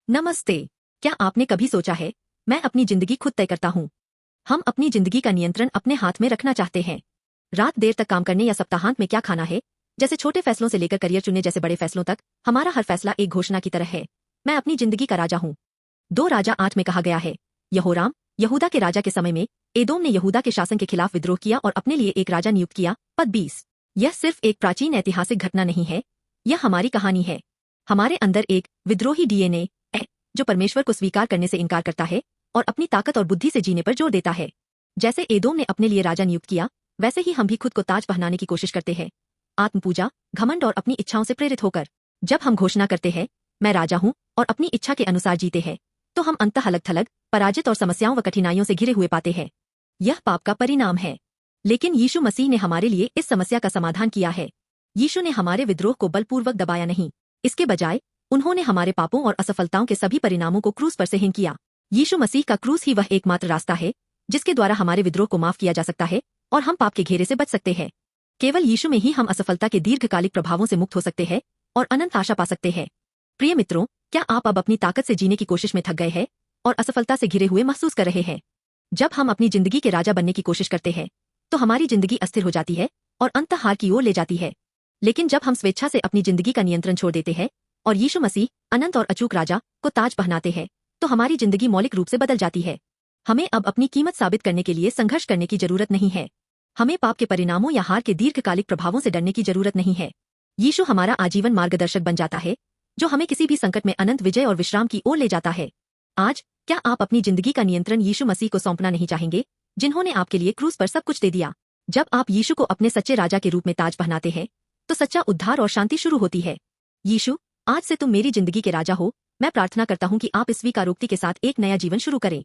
नमस्ते। क्या आपने कभी सोचा है, मैं अपनी जिंदगी खुद तय करता हूँ। हम अपनी जिंदगी का नियंत्रण अपने हाथ में रखना चाहते हैं। रात देर तक काम करने या सप्ताहांत में क्या खाना है, जैसे छोटे फैसलों से लेकर करियर चुनने जैसे बड़े फैसलों तक, हमारा हर फैसला एक घोषणा की तरह है। मैं अपनी जिंदगी का राजा हूँ। 2 राजा 8 में कहा गया है। यहोराम, यहूदा के राजा के समय में, एदोम ने यहूदा के शासन के खिलाफ विद्रोह किया और अपने लिए एक राजा नियुक्त किया। पद 20। यह सिर्फ एक प्राचीन ऐतिहासिक घटना नहीं है, यह हमारी कहानी है। हमारे अंदर एक विद्रोही डीएनए है, जो परमेश्वर को स्वीकार करने से इनकार करता है और अपनी ताकत और बुद्धि से जीने पर जोर देता है। जैसे एदोम ने अपने लिए राजा नियुक्त किया, वैसे ही हम भी खुद को ताज पहनाने की कोशिश करते हैं। आत्मपूजा, घमंड और अपनी इच्छाओं से प्रेरित होकर। जब हम घोषणा करते हैं, मैं राजा हूँ, और अपनी इच्छा के अनुसार जीते हैं, तो हम अंततः अलग थलग, पराजित और समस्याओं व कठिनाइयों से घिरे हुए पाते हैं। यह पाप का परिणाम है। लेकिन यीशु मसीह ने हमारे लिए इस समस्या का समाधान किया है। यीशु ने हमारे विद्रोह को बलपूर्वक दबाया नहीं, इसके बजाय उन्होंने हमारे पापों और असफलताओं के सभी परिणामों को क्रूस पर सहन किया। यीशु मसीह का क्रूस ही वह एकमात्र रास्ता है, जिसके द्वारा हमारे विद्रोह को माफ किया जा सकता है और हम पाप के घेरे से बच सकते हैं। केवल यीशु में ही हम असफलता के दीर्घकालिक प्रभावों से मुक्त हो सकते हैं और अनंत आशा पा सकते हैं। प्रिय मित्रों, क्या आप अब अपनी ताकत से जीने की कोशिश में थक गए हैं और असफलता से घिरे हुए महसूस कर रहे हैं? जब हम अपनी जिंदगी के राजा बनने की कोशिश करते हैं, तो हमारी जिंदगी अस्थिर हो जाती है और अंततः हार की ओर ले जाती है। लेकिन जब हम स्वेच्छा से अपनी जिंदगी का नियंत्रण छोड़ देते हैं और यीशु मसीह, अनंत और अचूक राजा, को ताज पहनाते हैं, तो हमारी जिंदगी मौलिक रूप से बदल जाती है। हमें अब अपनी कीमत साबित करने के लिए संघर्ष करने की जरूरत नहीं है। हमें पाप के परिणामों या हार के दीर्घकालिक प्रभावों से डरने की जरूरत नहीं है। यीशु हमारा आजीवन मार्गदर्शक बन जाता है, जो हमें किसी भी संकट में अनंत विजय और विश्राम की ओर ले जाता है। आज, क्या आप अपनी जिंदगी का नियंत्रण यीशु मसीह को सौंपना नहीं चाहेंगे, जिन्होंने आपके लिए क्रूस पर सब कुछ दे दिया? जब आप यीशु को अपने सच्चे राजा के रूप में ताज पहनाते हैं, तो सच्चा उद्धार और शांति शुरू होती है। यीशु, आज से तुम मेरी जिंदगी के राजा हो। मैं प्रार्थना करता हूँ कि आप इस स्वीकारोक्ति के साथ एक नया जीवन शुरू करें।